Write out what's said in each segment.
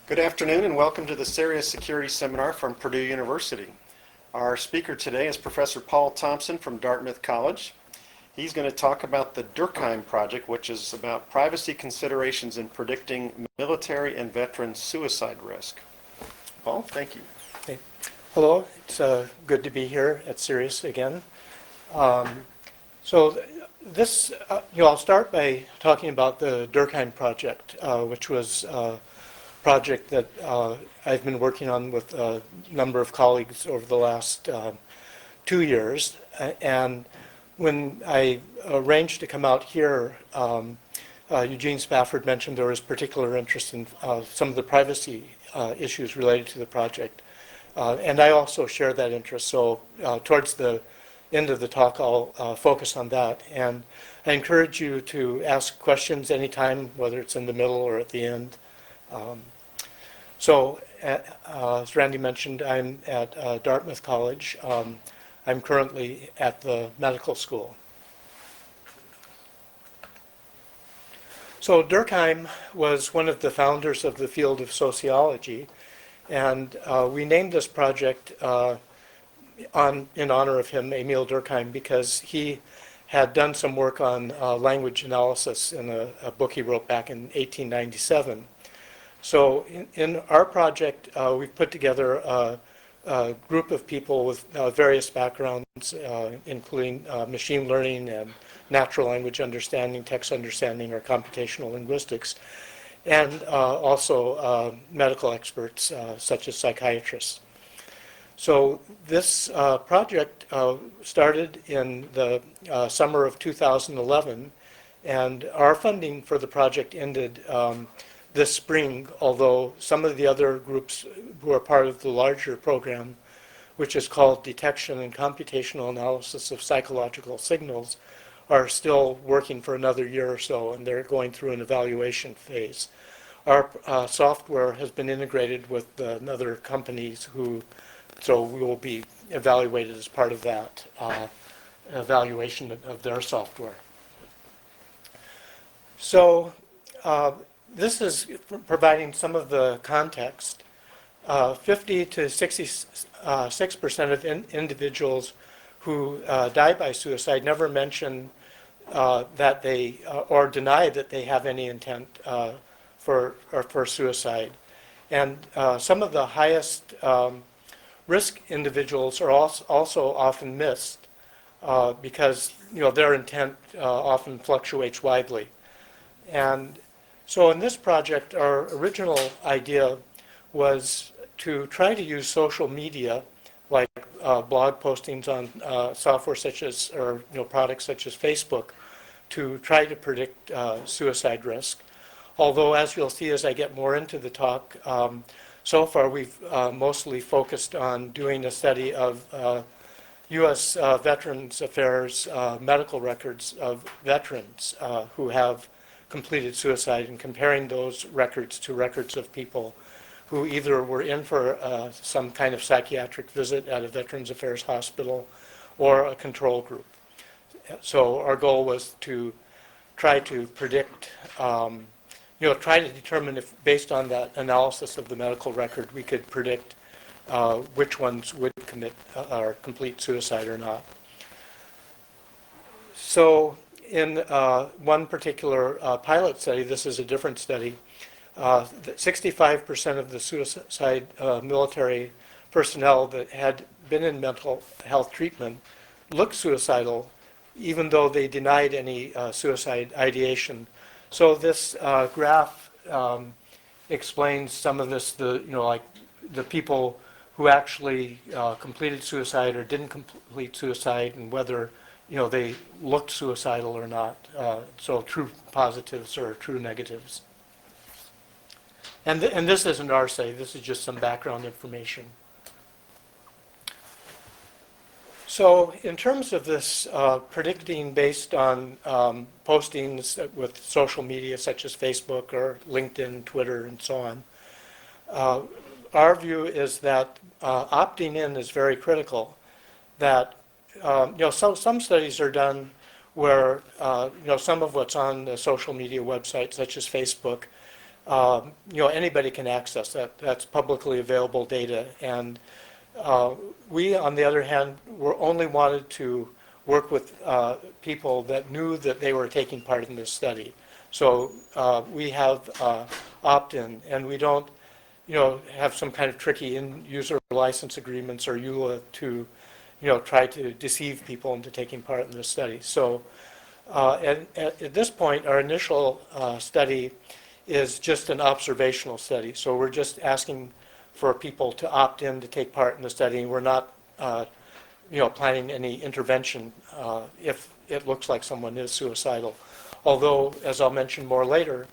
Good afternoon and welcome to the CERIAS Security Seminar from Purdue University. Our speaker today is Professor Paul Thompson from Dartmouth College. He's going to talk about the Durkheim project, which is about privacy considerations in predicting military and veteran suicide risk. Paul, thank you. Okay. Hello, it's good to be here at CERIAS again. I'll start by talking about the Durkheim project, which was project that I've been working on with a number of colleagues over the last 2 years. And when I arranged to come out here, Eugene Spafford mentioned there was particular interest in some of the privacy issues related to the project. And I also share that interest. So towards the end of the talk, I'll focus on that. And I encourage you to ask questions anytime, whether it's in the middle or at the end. As Randy mentioned, I'm at Dartmouth College. I'm currently at the medical school. So Durkheim was one of the founders of the field of sociology, and we named this project in honor of him, Emil Durkheim, because he had done some work on language analysis in a book he wrote back in 1897. So in our project, we've put together a group of people with various backgrounds, including machine learning and natural language understanding, text understanding, or computational linguistics, and also medical experts such as psychiatrists. So this project started in the summer of 2011, and our funding for the project ended this spring, although some of the other groups who are part of the larger program, which is called Detection and Computational Analysis of Psychological Signals, are still working for another year or so, and they're going through an evaluation phase. Our software has been integrated with other companies so we will be evaluated as part of that evaluation of their software. So this is providing some of the context. 50 to 66% of individuals who die by suicide never mention that they or deny that they have any intent for suicide. And some of the highest risk individuals are also often missed because their intent often fluctuates widely. And so in this project, our original idea was to try to use social media, like blog postings on software such as, or products such as Facebook, to try to predict suicide risk. Although, as you'll see as I get more into the talk, so far we've mostly focused on doing a study of U.S. Veterans Affairs medical records of veterans who have completed suicide and comparing those records to records of people who either were in for some kind of psychiatric visit at a Veterans Affairs hospital or a control group. So our goal was to try to predict, try to determine if, based on that analysis of the medical record, we could predict which ones would commit or complete suicide or not. So in one particular pilot study, this is a different study, 65% of the suicide military personnel that had been in mental health treatment looked suicidal, even though they denied any suicide ideation. So this graph explains some of this, like the people who actually completed suicide or didn't complete suicide, and whether they looked suicidal or not. So true positives or true negatives. And this isn't our say, this is just some background information. So in terms of this predicting based on postings with social media such as Facebook or LinkedIn, Twitter, and so on, our view is that opting in is very critical. That some studies are done where some of what's on the social media websites, such as Facebook, anybody can access that. That's publicly available data. And we, on the other hand, were only wanted to work with people that knew that they were taking part in this study. So we have opt-in, and we don't, have some kind of tricky user license agreements or EULA to, try to deceive people into taking part in this study. So at this point, our initial study is just an observational study. So we're just asking for people to opt in to take part in the study. We're not, planning any intervention if it looks like someone is suicidal. Although, as I'll mention more later,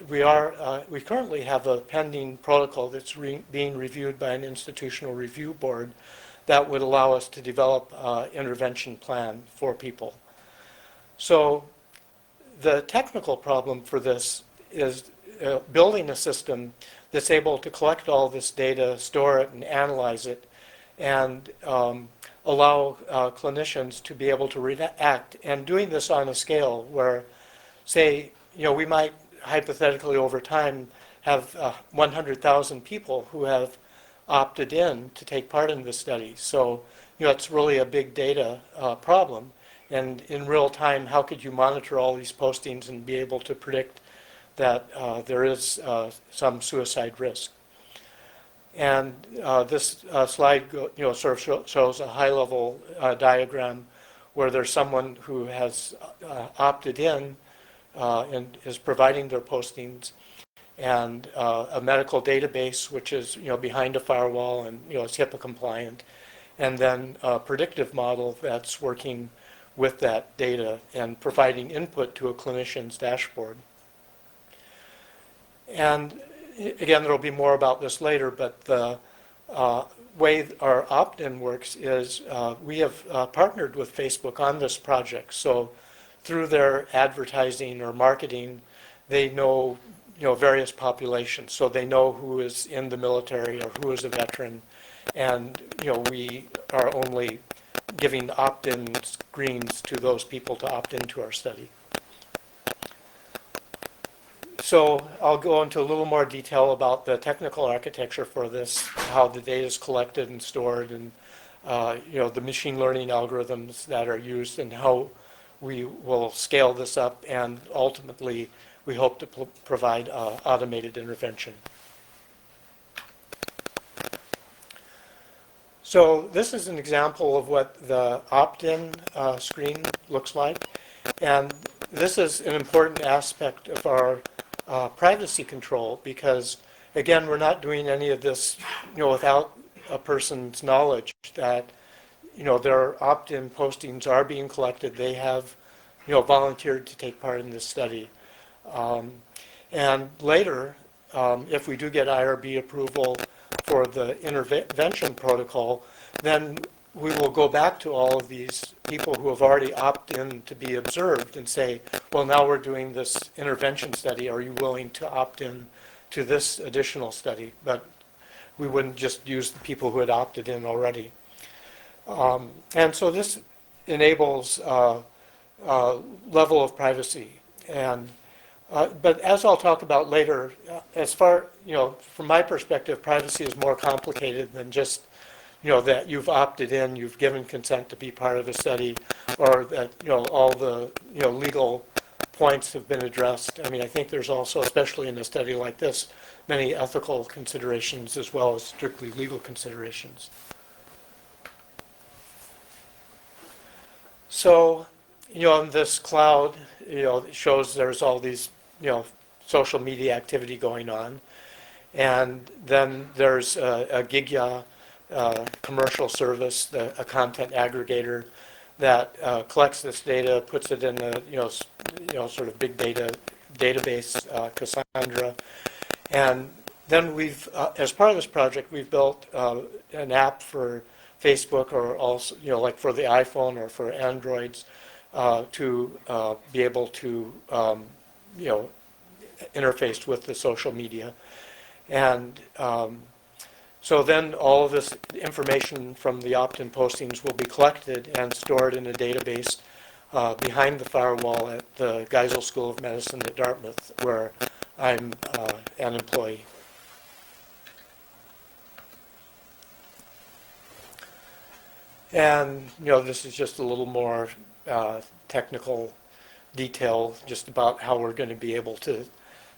we currently have a pending protocol that's being reviewed by an institutional review board that would allow us to develop an intervention plan for people. So the technical problem for this is building a system that's able to collect all this data, store it, and analyze it, and allow clinicians to be able to react, and doing this on a scale where, say, we might hypothetically over time have 100,000 people who have opted in to take part in this study. So, it's really a big data problem. And in real time, how could you monitor all these postings and be able to predict that there is some suicide risk? And this slide sort of shows a high-level diagram where there's someone who has opted in and is providing their postings, and a medical database which is behind a firewall and is HIPAA compliant, and then a predictive model that's working with that data and providing input to a clinician's dashboard. And again, there will be more about this later, but the way our opt-in works is we have partnered with Facebook on this project. So through their advertising or marketing, they know various populations. So they know who is in the military or who is a veteran, and we are only giving opt-in screens to those people to opt into our study. So I'll go into a little more detail about the technical architecture for this, how the data is collected and stored, and the machine learning algorithms that are used, and how we will scale this up, and ultimately we hope to provide automated intervention. So this is an example of what the opt-in screen looks like, and this is an important aspect of our privacy control, because again, we're not doing any of this without a person's knowledge that their opt-in postings are being collected. They have volunteered to take part in this study, and later if we do get IRB approval for the intervention protocol, then we will go back to all of these people who have already opted in to be observed and say, well, now we're doing this intervention study. Are you willing to opt in to this additional study? But we wouldn't just use the people who had opted in already. And so this enables a level of privacy. And but as I'll talk about later, as far, from my perspective, privacy is more complicated than just that you've opted in, you've given consent to be part of a study, or that, all the, legal points have been addressed. I mean, I think there's also, especially in a study like this, many ethical considerations as well as strictly legal considerations. So, in this cloud, it shows there's all these, social media activity going on. And then there's a Gigya commercial service, a content aggregator that collects this data, puts it in a sort of big data database, Cassandra, and then we've as part of this project we've built an app for Facebook, or also like for the iPhone or for Androids, to be able to interface with the social media. And so then all of this information from the opt-in postings will be collected and stored in a database behind the firewall at the Geisel School of Medicine at Dartmouth, where I'm an employee. And this is just a little more technical detail just about how we're going to be able to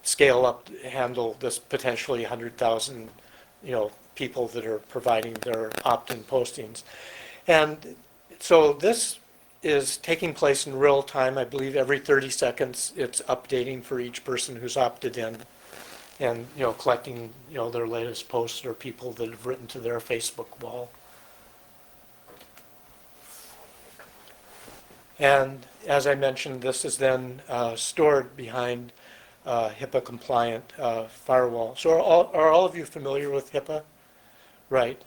scale up, handle this potentially 100,000, people that are providing their opt-in postings. And so this is taking place in real time. I believe every 30 seconds it's updating for each person who's opted in, and collecting their latest posts or people that have written to their Facebook wall. And as I mentioned, this is then stored behind HIPAA compliant firewall. So are all of you familiar with HIPAA? Right.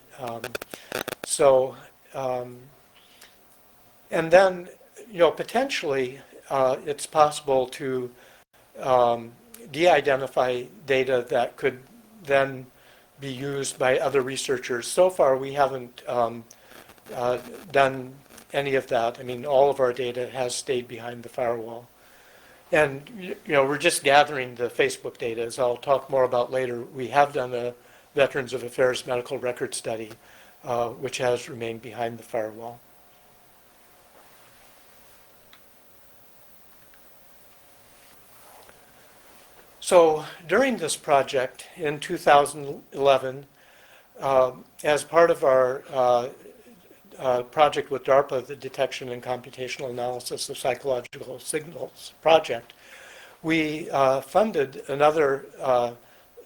And then, potentially it's possible to de-identify data that could then be used by other researchers. So far, we haven't done any of that. I mean, all of our data has stayed behind the firewall. And, we're just gathering the Facebook data, as I'll talk more about later. We have done a Veterans of Affairs medical record study, which has remained behind the firewall. So during this project in 2011, as part of our project with DARPA, the Detection and Computational Analysis of Psychological Signals project, we funded another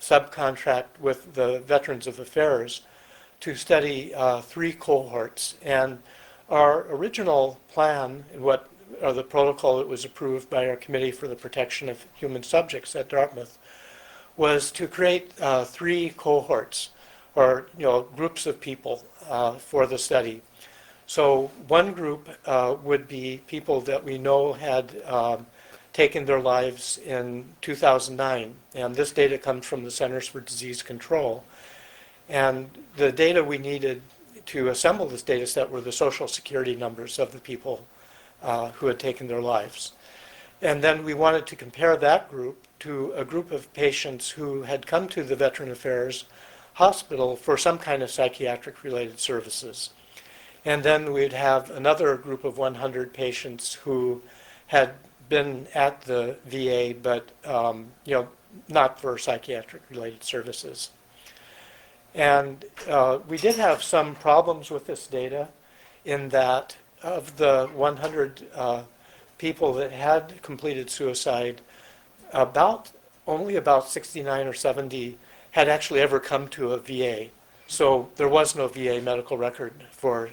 subcontract with the Veterans of Affairs to study 3 cohorts. And our original plan, or the protocol that was approved by our Committee for the Protection of Human Subjects at Dartmouth, was to create 3 cohorts, or groups of people for the study. So one group would be people that we know had taken their lives in 2009, and this data comes from the Centers for Disease Control. And the data we needed to assemble this data set were the Social Security numbers of the people who had taken their lives. And then we wanted to compare that group to a group of patients who had come to the Veteran Affairs Hospital for some kind of psychiatric-related services. And then we'd have another group of 100 patients who had been at the VA, but not for psychiatric-related services. And we did have some problems with this data in that of the 100 people that had completed suicide, only about 69 or 70 had actually ever come to a VA. So there was no VA medical record for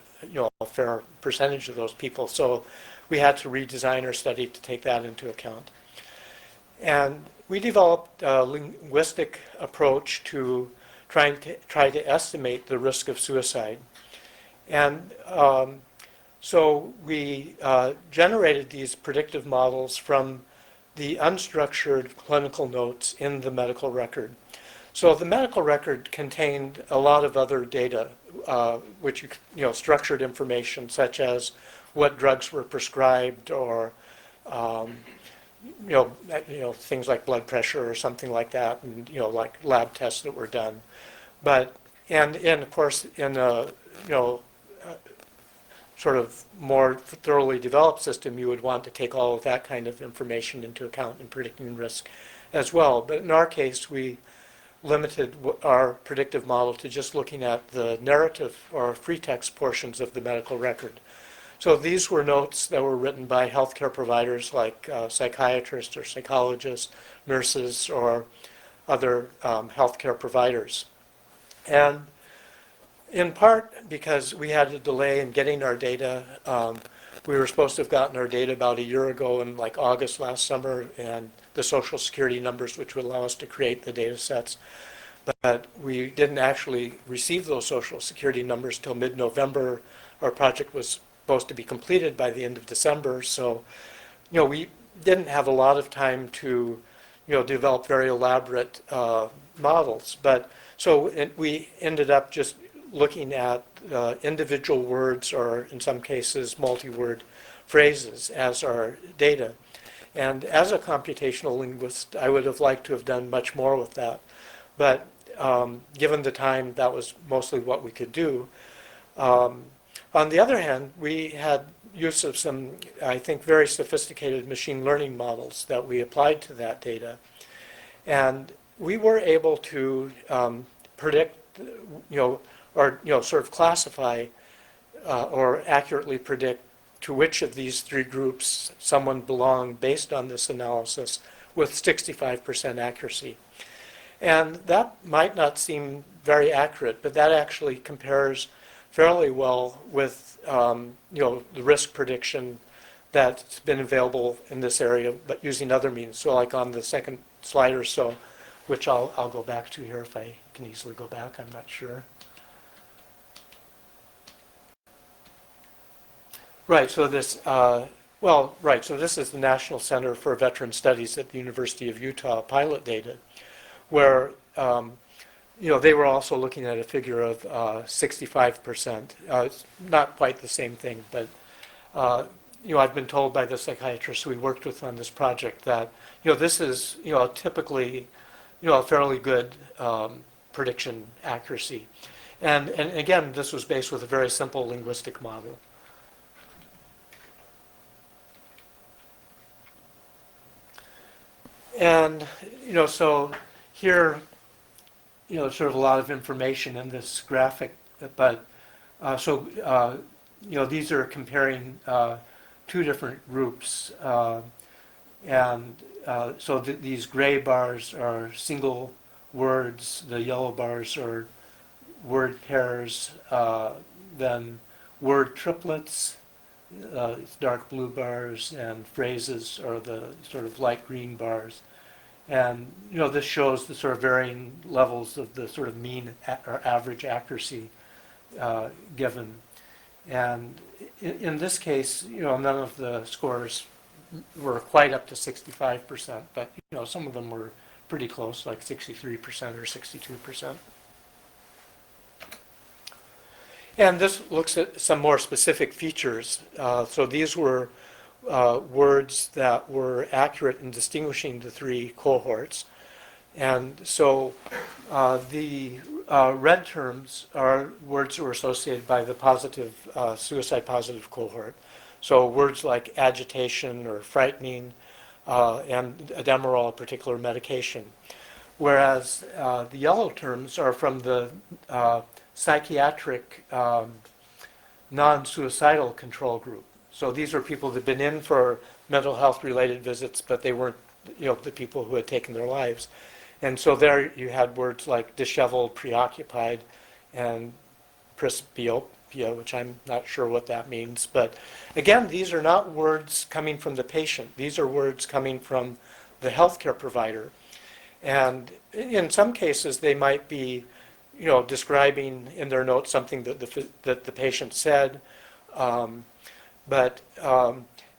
a fair percentage of those people. So we had to redesign our study to take that into account. And we developed a linguistic approach to try to estimate the risk of suicide. And so we generated these predictive models from the unstructured clinical notes in the medical record. So the medical record contained a lot of other data, which structured information such as what drugs were prescribed, or things like blood pressure or something like that, and like lab tests that were done. But and of course in a sort of more thoroughly developed system, you would want to take all of that kind of information into account in predicting risk as well. But in our case, we limited our predictive model to just looking at the narrative or free text portions of the medical record. So these were notes that were written by healthcare providers like psychiatrists or psychologists, nurses, or other healthcare providers. And in part because we had a delay in getting our data. We were supposed to have gotten our data about a year ago in like August last summer, and the Social Security numbers, which would allow us to create the data sets. But we didn't actually receive those Social Security numbers till mid-November. Our project was supposed to be completed by the end of December. So, we didn't have a lot of time to, develop very elaborate models. But so we ended up just looking at individual words, or in some cases multi-word phrases, as our data. And as a computational linguist, I would have liked to have done much more with that. But given the time, that was mostly what we could do. On the other hand, we had use of some, I think, very sophisticated machine learning models that we applied to that data. And we were able to predict, sort of classify or accurately predict to which of these three groups someone belonged based on this analysis with 65% accuracy. And that might not seem very accurate, but that actually compares fairly well with the risk prediction that's been available in this area, but using other means. So like on the second slide or so, which I'll go back to here if I can easily go back, I'm not sure. Right, so this, so this is the National Center for Veteran Studies at the University of Utah pilot data, where they were also looking at a figure of 65%. It's not quite the same thing, but I've been told by the psychiatrists we worked with on this project that this is typically a fairly good prediction accuracy, and again this was based with a very simple linguistic model. And so here sort of a lot of information in this graphic, but these are comparing two different groups, and so these gray bars are single words, the yellow bars are word pairs, then word triplets, dark blue bars, and phrases are the sort of light green bars. And this shows the sort of varying levels of the sort of mean or average accuracy given. And in this case, none of the scores were quite up to 65%, but some of them were pretty close, like 63% or 62%. And this looks at some more specific features. So these were words that were accurate in distinguishing the three cohorts. And so the red terms are words that were associated by the positive, suicide positive cohort. So words like agitation or frightening and Demerol, a particular medication. Whereas the yellow terms are from the psychiatric non-suicidal control group. So these are people that have been in for mental health related visits, but they weren't the people who had taken their lives. And so there you had words like disheveled, preoccupied, and presbyopia, which I'm not sure what that means. But again, these are not words coming from the patient. These are words coming from the healthcare provider. And in some cases, they might be describing in their notes something that the patient said. And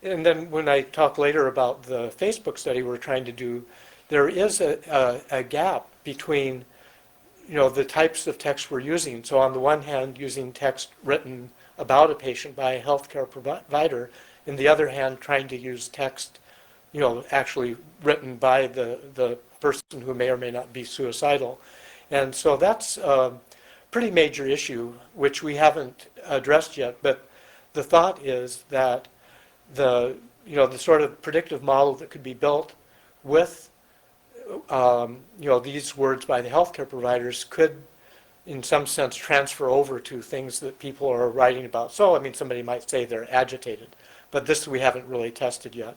then when I talk later about the Facebook study we're trying to do, there is a gap between the types of text we're using. So on the one hand, using text written about a patient by a healthcare provider, on the other hand, trying to use text actually written by the person who may or may not be suicidal. And so that's a pretty major issue, which we haven't addressed yet. But the thought is that the sort of predictive model that could be built with these words by the healthcare providers could, in some sense, transfer over to things that people are writing about. So, I mean, somebody might say they're agitated, but this we haven't really tested yet.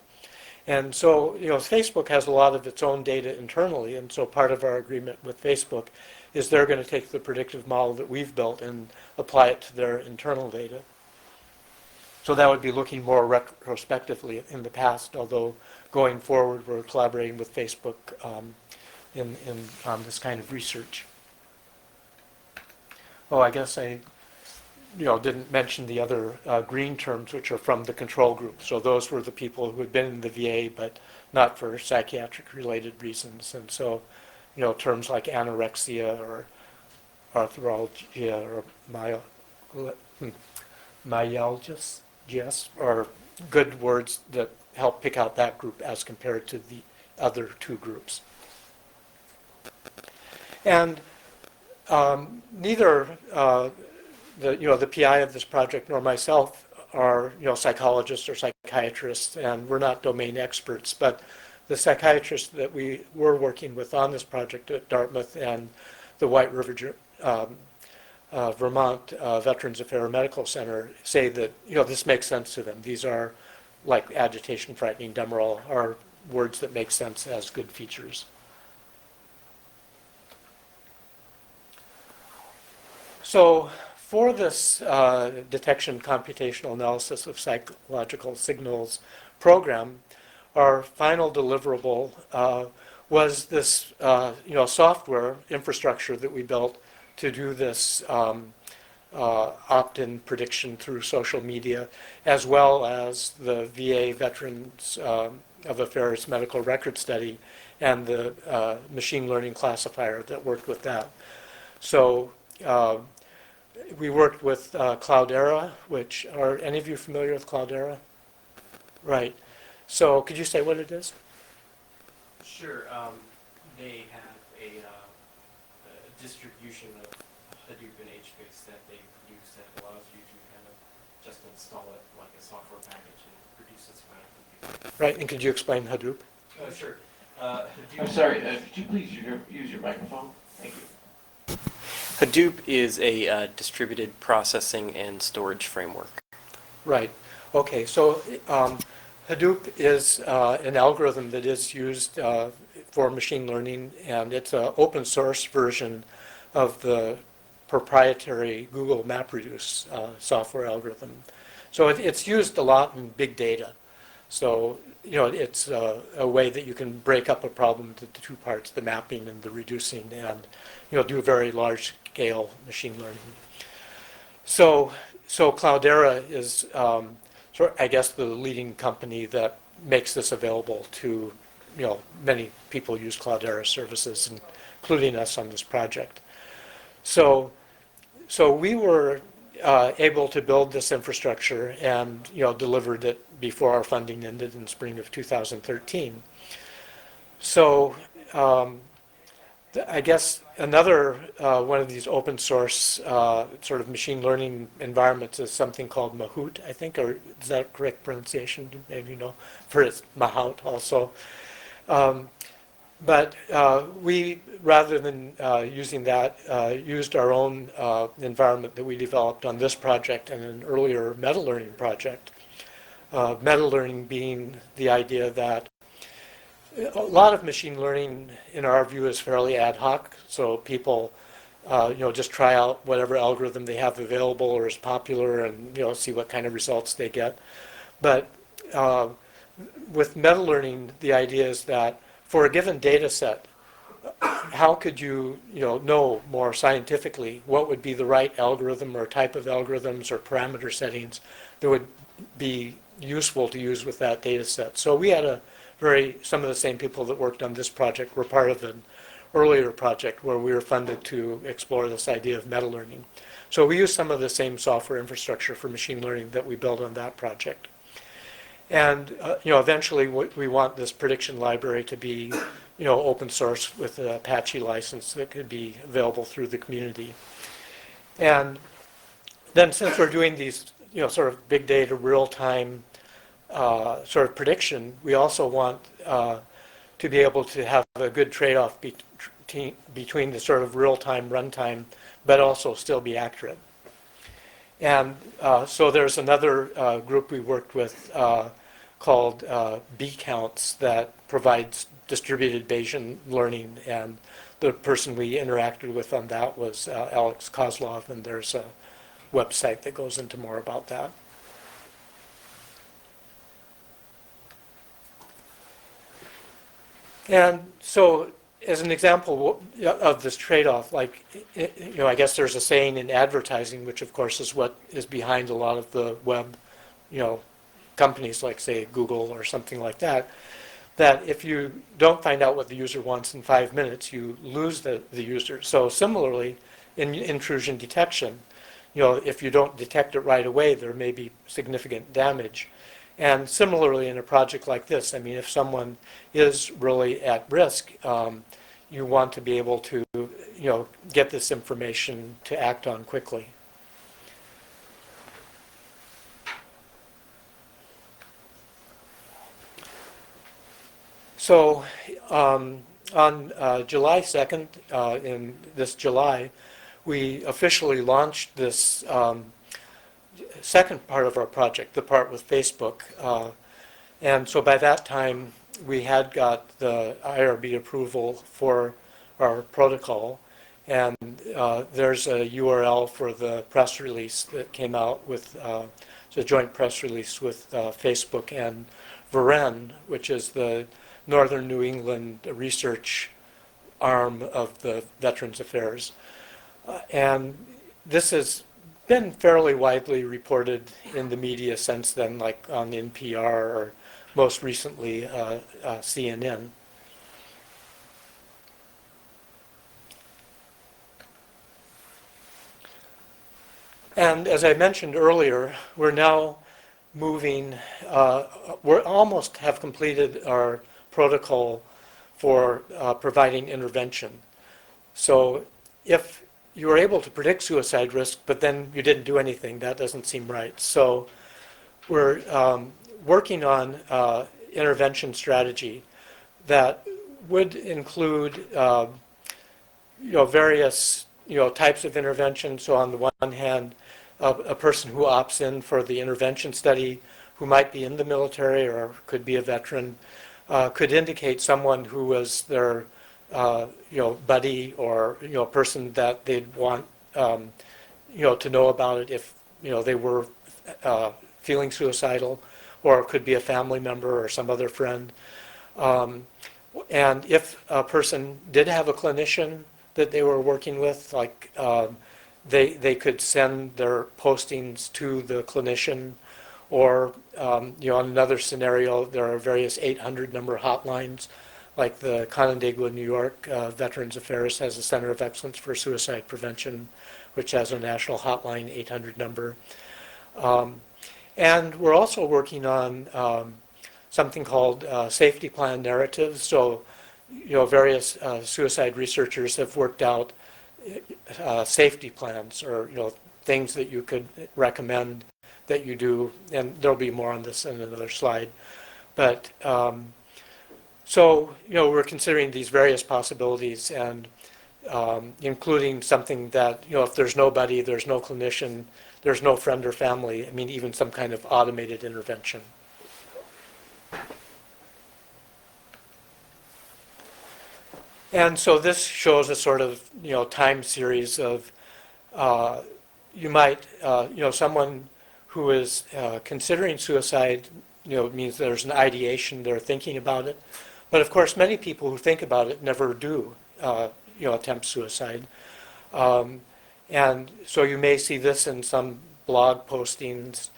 And so, Facebook has a lot of its own data internally, and so part of our agreement with Facebook is they're going to take the predictive model that we've built and apply it to their internal data. So that would be looking more retrospectively in the past, although going forward we're collaborating with Facebook on this kind of research. Oh, I guess I didn't mention the other green terms, which are from the control group. So those were the people who had been in the VA, but not for psychiatric-related reasons. And so, terms like anorexia or arthralgia or myalgia are good words that help pick out that group as compared to the other two groups. And neither the PI of this project nor myself are psychologists or psychiatrists, and we're not domain experts. But the psychiatrists that we were working with on this project at Dartmouth and the White River, Vermont Veterans Affairs Medical Center say that this makes sense to them. These are like agitation, frightening, demerol are words that make sense as good features. So for this detection computational analysis of psychological signals program, our final deliverable was this software infrastructure that we built to do this opt-in prediction through social media, as well as the VA Veterans of Affairs medical record study and the machine learning classifier that worked with that. So we worked with Cloudera, which are any of you familiar with Cloudera? Right. So could you say what it is? Sure. They have a distribution of Hadoop and HBase that they produce that allows you to kind of just install it like a software package and produce its own computer. Right, and could you explain Hadoop? Oh, sure. I'm sorry, could you please use your microphone? Thank you. Hadoop is a distributed processing and storage framework. Right. Okay, so Hadoop is an algorithm that is used for machine learning, and it's an open source version of the proprietary Google MapReduce software algorithm. So it's used a lot in big data. So it's a way that you can break up a problem into two parts, the mapping and the reducing, and do very large scale machine learning. So Cloudera is I guess the leading company that makes this available to, many people use Cloudera services, including us on this project. So we were able to build this infrastructure and, delivered it before our funding ended in spring of 2013. So I guess another one of these open source sort of machine learning environments is something called Mahout, I think, or is that correct pronunciation? Maybe for it's Mahout also. But we, rather than using that, used our own environment that we developed on this project and an earlier meta-learning project. Meta-learning being the idea that a lot of machine learning, in our view, is fairly ad hoc. So people, just try out whatever algorithm they have available or is popular, and see what kind of results they get. But with meta-learning, the idea is that for a given data set, how could you, know more scientifically what would be the right algorithm or type of algorithms or parameter settings that would be useful to use with that data set? So we had some of the same people that worked on this project were part of an earlier project where we were funded to explore this idea of meta-learning. So we used some of the same software infrastructure for machine learning that we built on that project. And eventually we want this prediction library to be open source with an Apache license that could be available through the community. And then since we're doing these sort of big data real-time sort of prediction, we also want to be able to have a good trade-off between the sort of real-time runtime, but also still be accurate. And so there's another group we worked with called B-Counts that provides distributed Bayesian learning, and the person we interacted with on that was Alex Kozlov, and there's a website that goes into more about that. And so as an example of this trade-off, like, I guess there's a saying in advertising, which of course is what is behind a lot of the web, companies like, say, Google or something like that, that if you don't find out what the user wants in 5 minutes, you lose the user. So similarly, in intrusion detection, if you don't detect it right away, there may be significant damage. And similarly, in a project like this, I mean, if someone is really at risk, you want to be able to, get this information to act on quickly. So on July 2nd, in this July, we officially launched this second part of our project, the part with Facebook. And so by that time, we had got the IRB approval for our protocol. And there's a URL for the press release that came out with, it's a joint press release with Facebook and Veren, which is the Northern New England research arm of the Veterans Affairs. And this has been fairly widely reported in the media since then, like on NPR or most recently CNN. And as I mentioned earlier, we're now moving, we almost have completed our protocol for providing intervention. So if you were able to predict suicide risk, but then you didn't do anything, that doesn't seem right. So we're working on intervention strategy that would include various types of intervention. So on the one hand, a person who opts in for the intervention study who might be in the military or could be a veteran could indicate someone who was their buddy or person that they'd want to know about it if they were feeling suicidal, or it could be a family member or some other friend. And if a person did have a clinician that they were working with, like they could send their postings to the clinician, or in another scenario, there are various 800 number hotlines, like the Canandaigua, New York Veterans Affairs has a Center of Excellence for Suicide Prevention, which has a national hotline 800 number. And we're also working on something called safety plan narratives. So, various suicide researchers have worked out safety plans, or things that you could recommend that you do, and there'll be more on this in another slide. But so we're considering these various possibilities, and including something that if there's nobody, there's no clinician, there's no friend or family. I mean, even some kind of automated intervention. And so this shows a sort of time series of you might someone who is considering suicide, means there's an ideation, they're thinking about it. But of course, many people who think about it never do attempt suicide. And so you may see this in some blog postings.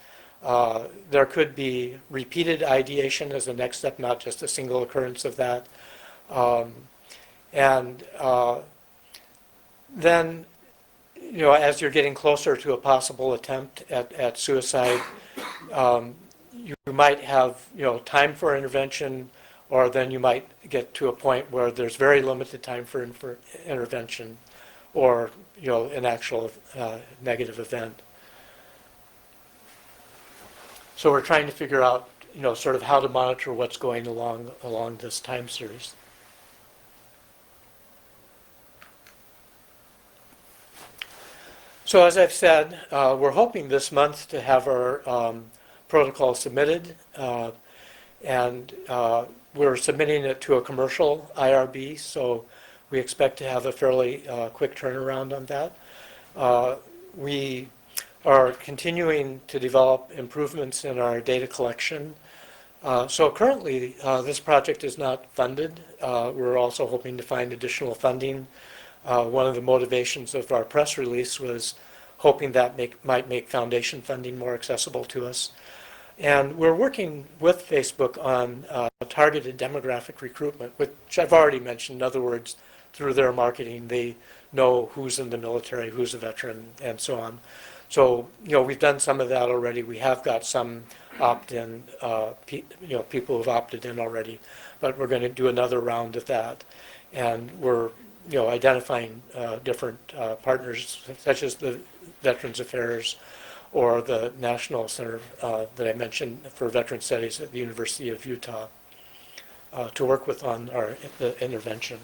There could be repeated ideation as a next step, not just a single occurrence of that. And then, as you're getting closer to a possible attempt at suicide, you might have, time for intervention, or then you might get to a point where there's very limited time for intervention, or, an actual negative event. So we're trying to figure out, sort of how to monitor what's going along this time series. So as I've said, we're hoping this month to have our protocol submitted, and we're submitting it to a commercial IRB, so we expect to have a fairly quick turnaround on that. We are continuing to develop improvements in our data collection. So currently, this project is not funded. We're also hoping to find additional funding. One of the motivations of our press release was hoping that might make foundation funding more accessible to us. And we're working with Facebook on targeted demographic recruitment, which I've already mentioned. In other words, through their marketing, they know who's in the military, who's a veteran, and so on. So, we've done some of that already. We have got some opt-in, people who've opted in already, but we're going to do another round of that. And we're, identifying different partners, such as the Veterans Affairs or the National Center that I mentioned for Veteran Studies at the University of Utah, to work with on the intervention.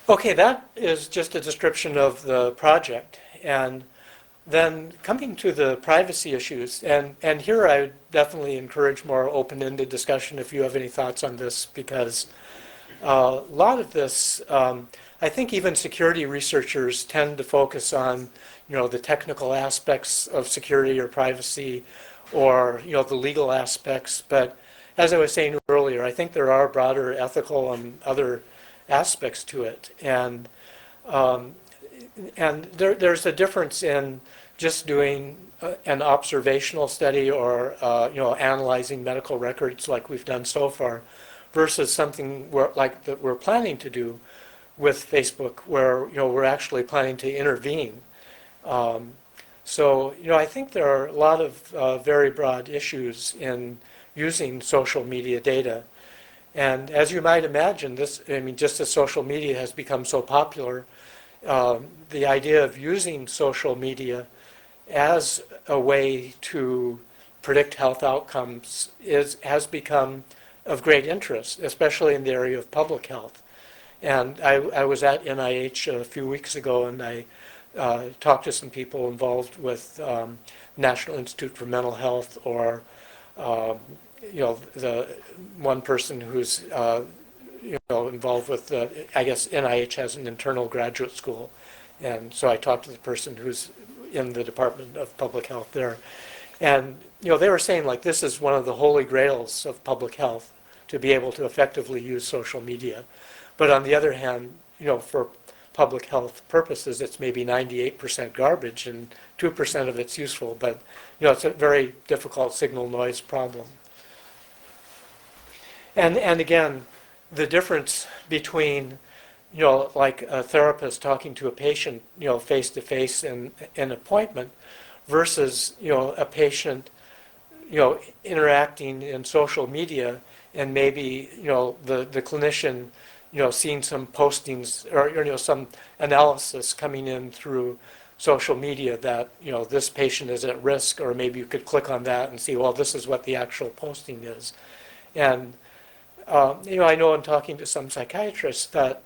Okay, that is just a description of the project. And then coming to the privacy issues, and here I would definitely encourage more open-ended discussion if you have any thoughts on this, because a lot of this, I think even security researchers tend to focus on, the technical aspects of security or privacy, or, the legal aspects. But as I was saying earlier, I think there are broader ethical and other aspects to it. And there's a difference in just doing an observational study or, analyzing medical records like we've done so far, versus something like that we're planning to do with Facebook, where, we're actually planning to intervene. So, I think there are a lot of very broad issues in using social media data. And as you might imagine, just as social media has become so popular, the idea of using social media as a way to predict health outcomes has become of great interest, especially in the area of public health. And I was at NIH a few weeks ago, and I talked to some people involved with National Institute for Mental Health, or the one person who's involved with I guess NIH has an internal graduate school, and so I talked to the person who's in the Department of Public Health there, and they were saying, like, this is one of the holy grails of public health, to be able to effectively use social media. But on the other hand, for public health purposes, it's maybe 98% garbage and 2% of it's useful. But it's a very difficult signal noise problem. And again, the difference between like a therapist talking to a patient face to face in an appointment, versus a patient interacting in social media, and maybe the clinician seeing some postings or some analysis coming in through social media that this patient is at risk, or maybe you could click on that and see, well, this is what the actual posting is. And I know in talking to some psychiatrists that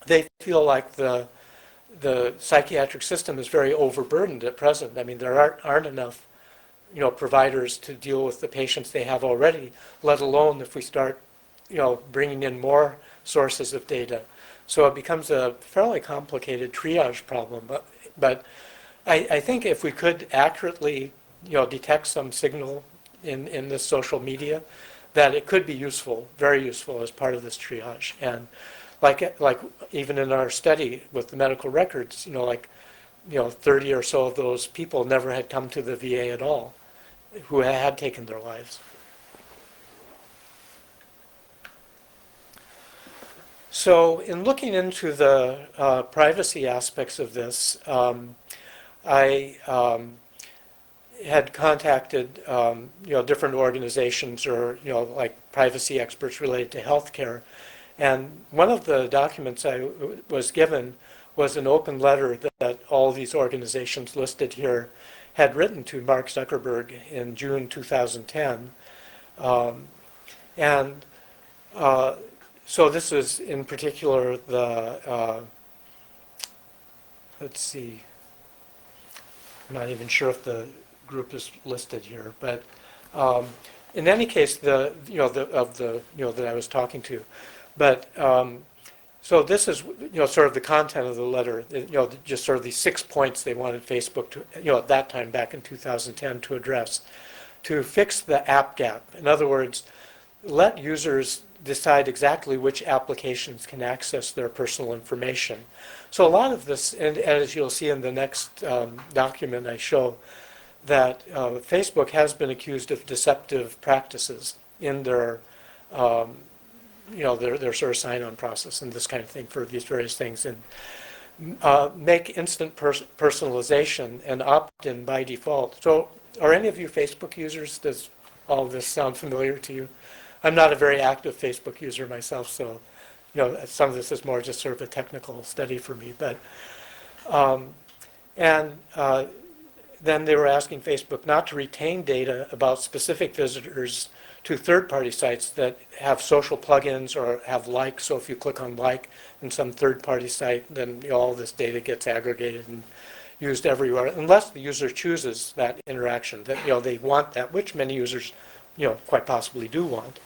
they feel like the psychiatric system is very overburdened at present. I mean, there aren't enough providers to deal with the patients they have already, let alone if we start bringing in more sources of data. So it becomes a fairly complicated triage problem. But I think if we could accurately detect some signal in this social media, that it could be useful, very useful, as part of this triage. And like even in our study with the medical records, 30 or so of those people never had come to the VA at all, who had taken their lives. So in looking into the privacy aspects of this, I had contacted different organizations, or like privacy experts related to healthcare. And one of the documents I was given was an open letter that all these organizations listed here had written to Mark Zuckerberg in June 2010. So this is in particular the, let's see, I'm not even sure if the group is listed here, but in any case, that I was talking to. But so this is sort of the content of the letter. Just sort of these 6 points they wanted Facebook to at that time back in 2010 to address, to fix the app gap. In other words, let users decide exactly which applications can access their personal information. So a lot of this, and as you'll see in the next document I show, that Facebook has been accused of deceptive practices in their their sort of sign-on process and this kind of thing for these various things. And make instant personalization and opt-in by default. So are any of you Facebook users? Does all of this sound familiar to you? I'm not a very active Facebook user myself, so some of this is more just sort of a technical study for me. But and then they were asking Facebook not to retain data about specific visitors to third-party sites that have social plugins or have likes. So if you click on like in some third-party site, then all this data gets aggregated and used everywhere, unless the user chooses that interaction, that they want that, which many users quite possibly do want.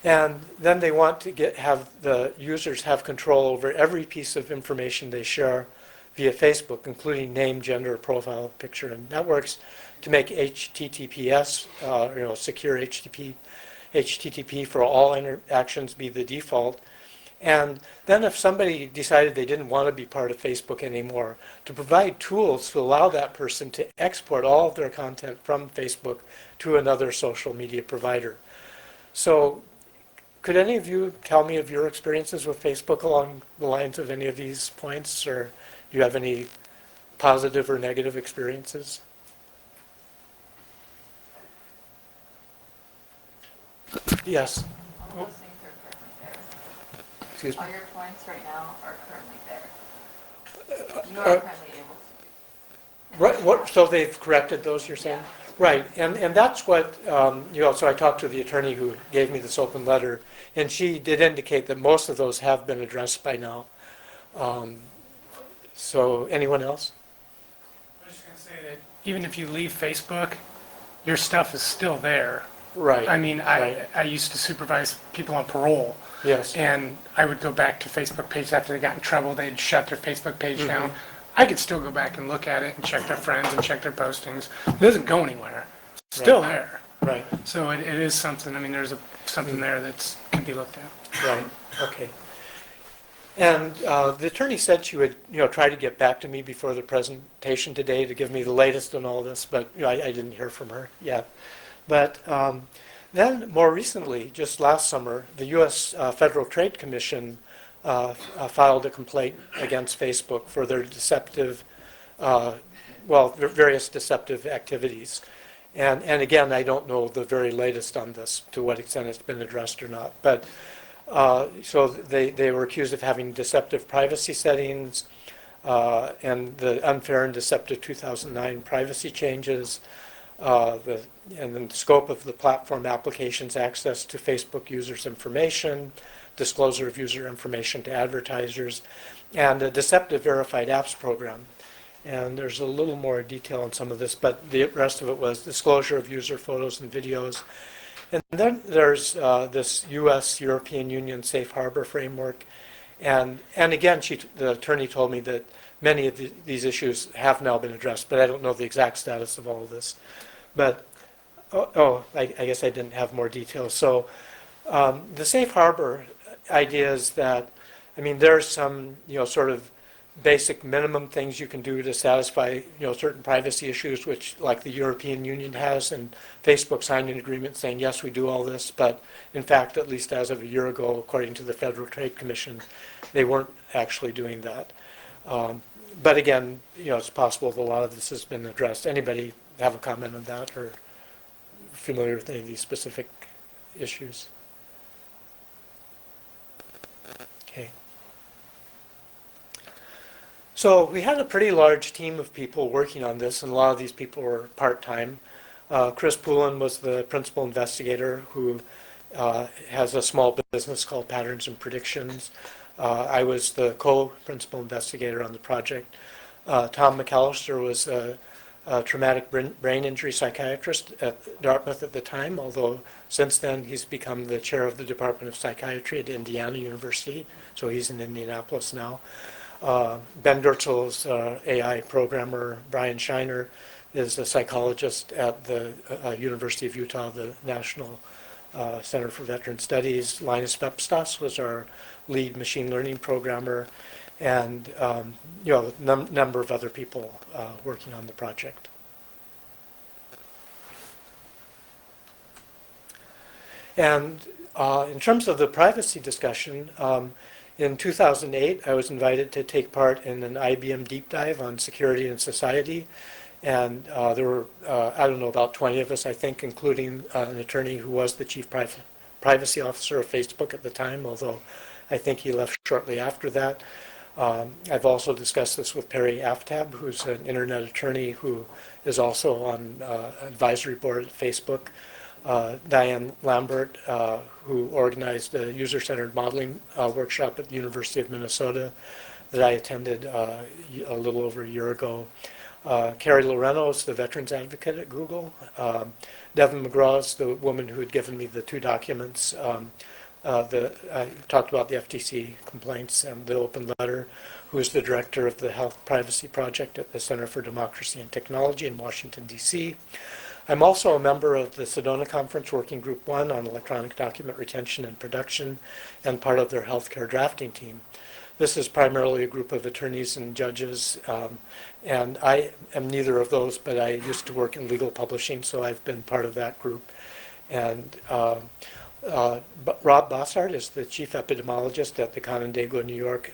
And then they want to have the users have control over every piece of information they share via Facebook, including name, gender, profile, picture, and networks, to make HTTPS, secure HTTP for all interactions be the default. And then if somebody decided they didn't want to be part of Facebook anymore, to provide tools to allow that person to export all of their content from Facebook to another social media provider. So could any of you tell me of your experiences with Facebook along the lines of any of these points, or do you have any positive or negative experiences? Yes. All those things are currently there. Excuse me. All your points right now are currently there. You are currently able to. Right. So they've corrected those, you're saying? Yeah. Right. And that's what, so I talked to the attorney who gave me this open letter, and she did indicate that most of those have been addressed by now. So anyone else? I was just going to say that even if you leave Facebook, your stuff is still there. Right. I mean, Right. I used to supervise people on parole, Yes. and I would go back to Facebook pages after they got in trouble. They'd shut their Facebook page Mm-hmm. down. I could still go back and look at it and check their friends and check their postings. It doesn't go anywhere. It's still there. Right. So it is something. I mean, there's something there that can be looked at. Right. Okay. And the attorney said she would, try to get back to me before the presentation today to give me the latest on all this, but I didn't hear from her yet. But then more recently, just last summer, the U.S. Federal Trade Commission filed a complaint against Facebook for their deceptive, various deceptive activities. And again, I don't know the very latest on this, to what extent it's been addressed or not. But so they were accused of having deceptive privacy settings and the unfair and deceptive 2009 privacy changes, and then the scope of the platform application's access to Facebook users' information, disclosure of user information to advertisers, and a deceptive verified apps program. And there's a little more detail on some of this, but the rest of it was disclosure of user photos and videos. And then there's this U.S. European Union Safe Harbor framework. And again, the attorney told me that many of these issues have now been addressed, but I don't know the exact status of all of this. But, I guess I didn't have more details. So the Safe Harbor idea is that, there's some, sort of basic minimum things you can do to satisfy, certain privacy issues, which like the European Union has, and Facebook signed an agreement saying, yes, we do all this, but in fact, at least as of a year ago, according to the Federal Trade Commission, they weren't actually doing that. But again, it's possible that a lot of this has been addressed. Anybody have a comment on that or familiar with any of these specific issues? Okay. So we had a pretty large team of people working on this, and a lot of these people were part-time. Chris Poulin was the principal investigator who has a small business called Patterns and Predictions. I was the co-principal investigator on the project. Tom McAllister was a traumatic brain injury psychiatrist at Dartmouth at the time, although since then he's become the chair of the Department of Psychiatry at Indiana University, so he's in Indianapolis now. Ben Durzel's AI programmer. Brian Shiner is a psychologist at the University of Utah, the National Center for Veteran Studies. Linus Vepstas was our lead machine learning programmer, and a number of other people working on the project. And in terms of the privacy discussion, In 2008, I was invited to take part in an IBM deep dive on security and society. And there were, I don't know, about 20 of us, I think, including an attorney who was the chief privacy officer of Facebook at the time, although I think he left shortly after that. I've also discussed this with Perry Aftab, who's an internet attorney who is also on advisory board at Facebook. Diane Lambert, who organized a user-centered modeling workshop at the University of Minnesota that I attended a little over a year ago. Carrie Loreno is the veterans advocate at Google. Devin McGraw is the woman who had given me the 2 documents. I talked about the FTC complaints and the open letter, who is the director of the Health Privacy Project at the Center for Democracy and Technology in Washington, D.C. I'm also a member of the Sedona Conference Working Group 1 on electronic document retention and production and part of their healthcare drafting team. This is primarily a group of attorneys and judges, and I am neither of those, but I used to work in legal publishing, so I've been part of that group. And Rob Bossart is the chief epidemiologist at the Canandaigua, New York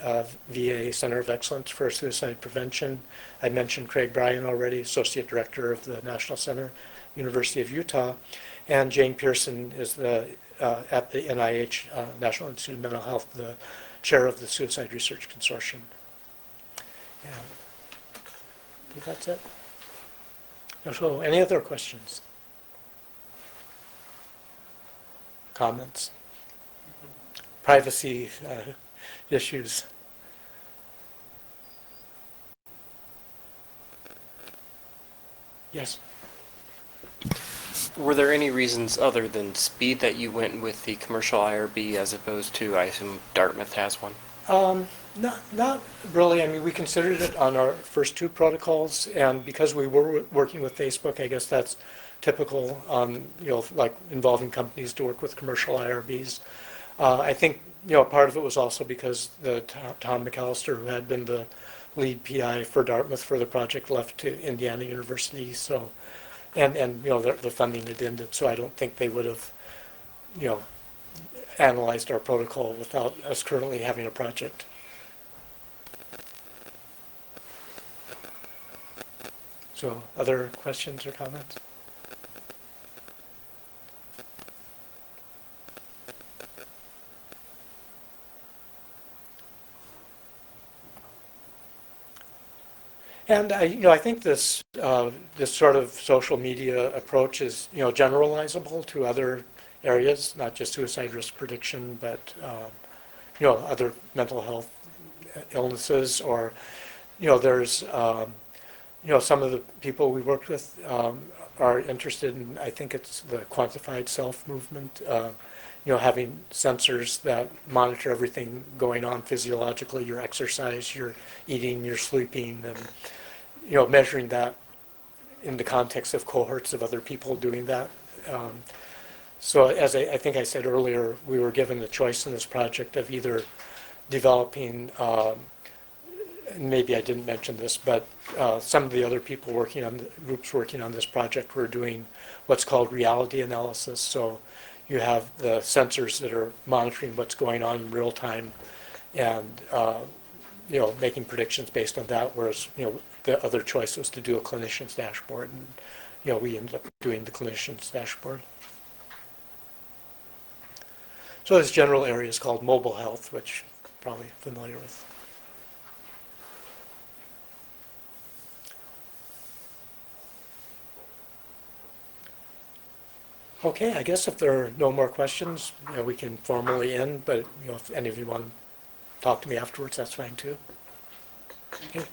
VA Center of Excellence for Suicide Prevention. I mentioned Craig Bryan already, associate director of the National Center, University of Utah. And Jane Pearson is at the NIH, National Institute of Mental Health, the chair of the Suicide Research Consortium. And I think that's it. So, any other questions? Comments? Privacy issues? Yes? Were there any reasons other than speed that you went with the commercial IRB as opposed to, I assume, Dartmouth has one? Not really. I mean, we considered it on our first 2 protocols, and because we were working with Facebook, I guess that's typical, like involving companies to work with commercial IRBs. I think, part of it was also because Tom McAllister, who had been the lead PI for Dartmouth for the project, left to Indiana University, so, and the funding had ended, so I don't think they would have, analyzed our protocol without us currently having a project. So, other questions or comments? And I think this sort of social media approach is generalizable to other areas, not just suicide risk prediction, but other mental health illnesses, or there's some of the people we worked with are interested in, I think it's the quantified self movement, having sensors that monitor everything going on physiologically, your exercise, your eating, your sleeping, and measuring that in the context of cohorts of other people doing that. So as I think I said earlier, we were given the choice in this project of either developing, maybe I didn't mention this, but some of the other people groups working on this project were doing what's called reality analysis. So you have the sensors that are monitoring what's going on in real time and making predictions based on that, whereas the other choice was to do a clinician's dashboard, and we ended up doing the clinician's dashboard. So this general area is called mobile health, which you're probably familiar with. Okay, I guess if there are no more questions, we can formally end, but if any of you want to talk to me afterwards, that's fine too. Okay.